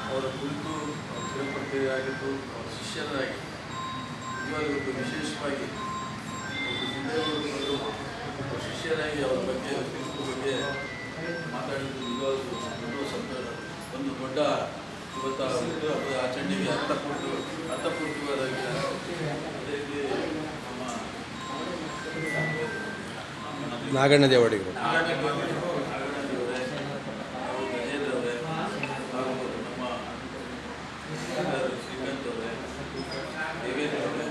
ಅವರ ಕುರಿತು ಚಿರಪರಿಚಯವಾಗಿದ್ದು ಅವರ ಶಿಷ್ಯರಾಗಿ ನಿಜವಾಗಲೂ ವಿಶೇಷವಾಗಿ ಸಿದ್ದೇಗೌಡರು ಶಿಷ್ಯರಾಗಿ ಅವರ ಬಗ್ಗೆ ವ್ಯಕ್ತಿತ್ವ ಬಗ್ಗೆ ಮಾತಾಡಿದ್ದು ನಿಜವಾಗಲೂ ದೊಡ್ಡ ಸಂತೋಷ. ಒಂದು ದೊಡ್ಡ ಇವತ್ತು ಹುಟ್ಟುಹಬ್ಬದ ಆಚರಣೆಗೆ ಅರ್ಥಪೂರ್ತಿವಾದ ವಿಚಾರ. ಅದೇ ರೀತಿ ನಮ್ಮ ನಾಗಣ್ಣ ದೇವಾಡಿಗರು ಶ್ರೀಕಾಂತ್ ಅವರೇ, ದೇವೇಂದ್ರ ಅವರೇ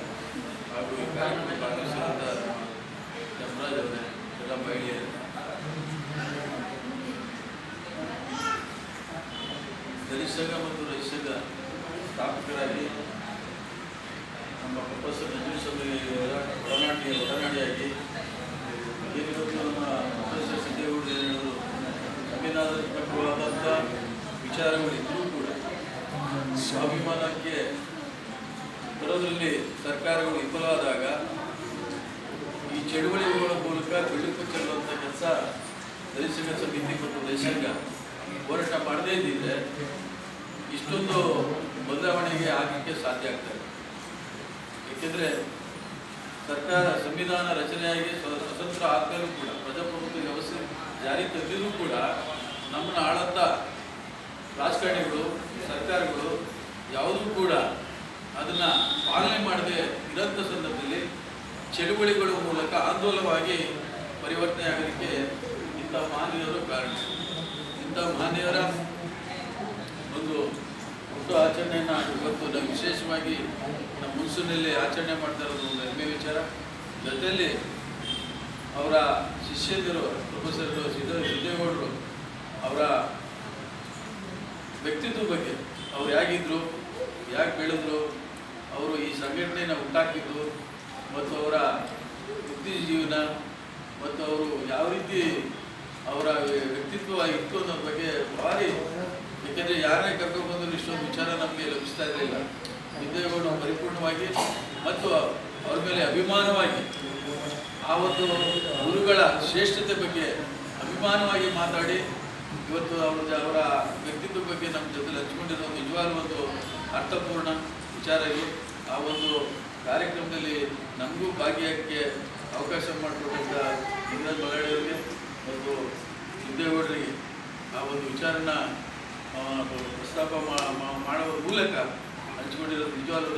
ಹಾಗೂ ಈ ಕಾರ್ಯಕ್ರಮ ಭಾಗವಹಿಸಿದಂಥ ಜಮರಾಜ್ ಅವರೇ, ಎಲ್ಲ ಮಹಿಳೆಯರು, ದಲಿತ ಸಂಘ ಮತ್ತು ರೈತ ಸಂಘ ಸ್ಥಾಪಕರಾಗಿ ನಮ್ಮ ಪ್ರೊಫೆಸರ್ ನಂಜುಂಡಸ್ವಾಮಿಯವರ ಒಡನಾಡಿಯಾಗಿ ಏನಿವತ್ತು ನಮ್ಮ ಪ್ರೊಫೆಸರ್ ಸಿದ್ದೇಗೌಡರು ಏನು ಹೇಳಿದ್ರು, ಸಂವಿಧಾನಾತ್ಮಕವಾದಂಥ ವಿಚಾರಗಳಿದ್ದರೂ ಕೂಡ ಸ್ವಾಭಿಮಾನಕ್ಕೆ ಬರೋದರಲ್ಲಿ ಸರ್ಕಾರಗಳು ವಿಫಲವಾದಾಗ ಈ ಚಳುವಳಿಗಳ ಮೂಲಕ ಬೆಳಕು ಚೆಲ್ಲುವಂಥ ಕೆಲಸ ದಲಿತ ಸಂಘ ಸಮಿತಿ ಮತ್ತು ರೈತ ಸಂಘ ಹೋರಾಟ ಮಾಡದೇ ಇದ್ದಿದ್ರೆ ಇಷ್ಟೊಂದು ಬದಲಾವಣೆಗೆ ಆಗಲಿಕ್ಕೆ ಸಾಧ್ಯ ಆಗ್ತದೆ. ಏಕೆಂದರೆ ಸರ್ಕಾರ ಸಂವಿಧಾನ ರಚನೆಯಾಗಿ ಸ್ವತಂತ್ರ ಆದ್ಮೇಲೂ ಕೂಡ ಪ್ರಜಾಪ್ರಭುತ್ವ ವ್ಯವಸ್ಥೆ ಜಾರಿ ತಂದಿರೂ ಕೂಡ ನಮ್ಮನ್ನು ಆಳಂತ ರಾಜಕಾರಣಿಗಳು, ಸರ್ಕಾರಗಳು ಯಾವುದೂ ಕೂಡ ಅದನ್ನು ಪಾಲನೆ ಮಾಡದೆ ಇರೋಂಥ ಸಂದರ್ಭದಲ್ಲಿ ಚಳುವಳಿಗಳ ಮೂಲಕ ಆಂದೋಲನವಾಗಿ ಪರಿವರ್ತನೆ ಆಗೋದಕ್ಕೆ ಇಂಥ ಮಹನೀಯರು ಕಾರಣ. ಇಂಥ ಮಹನೀಯರ ಒಂದು ಹುಟ್ಟು ಆಚರಣೆಯನ್ನು ಇವತ್ತು ನಾವು ವಿಶೇಷವಾಗಿ ನಮ್ಮ ಮುನ್ಸೂರಿನಲ್ಲಿ ಆಚರಣೆ ಮಾಡ್ತಾ ಇರೋದು ಒಂದು ಹೆಮ್ಮೆ ವಿಚಾರ. ಜೊತೆಯಲ್ಲಿ ಅವರ ಶಿಷ್ಯಂದಿರು ಪ್ರೊಫೆಸರ್ ಸಿದ್ದೇಗೌಡರು ಅವರ ವ್ಯಕ್ತಿತ್ವ ಬಗ್ಗೆ ಅವ್ರು ಹೇಗಿದ್ರು, ಯಾಕೆ ಬೆಳೆದ್ರು, ಅವರು ಈ ಸಂಘಟನೆಯನ್ನು ಹುಟ್ಟಾಕಿದ್ದು ಮತ್ತು ಅವರ ವೃತ್ತಿ ಜೀವನ ಮತ್ತು ಅವರು ಯಾವ ರೀತಿ ಅವರ ವ್ಯಕ್ತಿತ್ವವಾಗಿತ್ತು ಅನ್ನೋದ್ರ ಬಗ್ಗೆ ಭಾರಿ. ಏಕೆಂದರೆ ಯಾರನ್ನೇ ಕರ್ಕೊಂಡು ಬಂದರೂ ಇಷ್ಟೊಂದು ವಿಚಾರ ನಮಗೆ ಲಭಿಸ್ತಾ ಇರಲಿಲ್ಲ. ಸಿದ್ದೇಗೌಡರು ಪರಿಪೂರ್ಣವಾಗಿ ಮತ್ತು ಅವ್ರ ಮೇಲೆ ಅಭಿಮಾನವಾಗಿ ಆ ಒಂದು ಗುರುಗಳ ಶ್ರೇಷ್ಠತೆ ಬಗ್ಗೆ ಅಭಿಮಾನವಾಗಿ ಮಾತಾಡಿ ಇವತ್ತು ಅವರ ವ್ಯಕ್ತಿತ್ವ ಬಗ್ಗೆ ನಮ್ಮ ಜೊತೆಲಿ ಹಂಚ್ಕೊಂಡಿರೋ ನಿಜವಾಗ್ಲೂ ಒಂದು ಅರ್ಥಪೂರ್ಣ ವಿಚಾರ ಇದು. ಆ ಒಂದು ಕಾರ್ಯಕ್ರಮದಲ್ಲಿ ನಮಗೂ ಭಾಗಿಯಾಗಕ್ಕೆ ಅವಕಾಶ ಮಾಡಿಕೊಟ್ಟಂಥ ಇಂದ್ರಜ್ ಬಗಾಡಿಯವರಿಗೆ ಮತ್ತು ಸಿದ್ದೇಗೌಡರಿಗೆ ಆ ಒಂದು ವಿಚಾರನ ಪ್ರಸ್ತಾಪ ಮಾಡುವ ಮೂಲಕ ಹಂಚ್ಕೊಂಡಿರೋದು ನಿಜವಾಗ್ಲೂ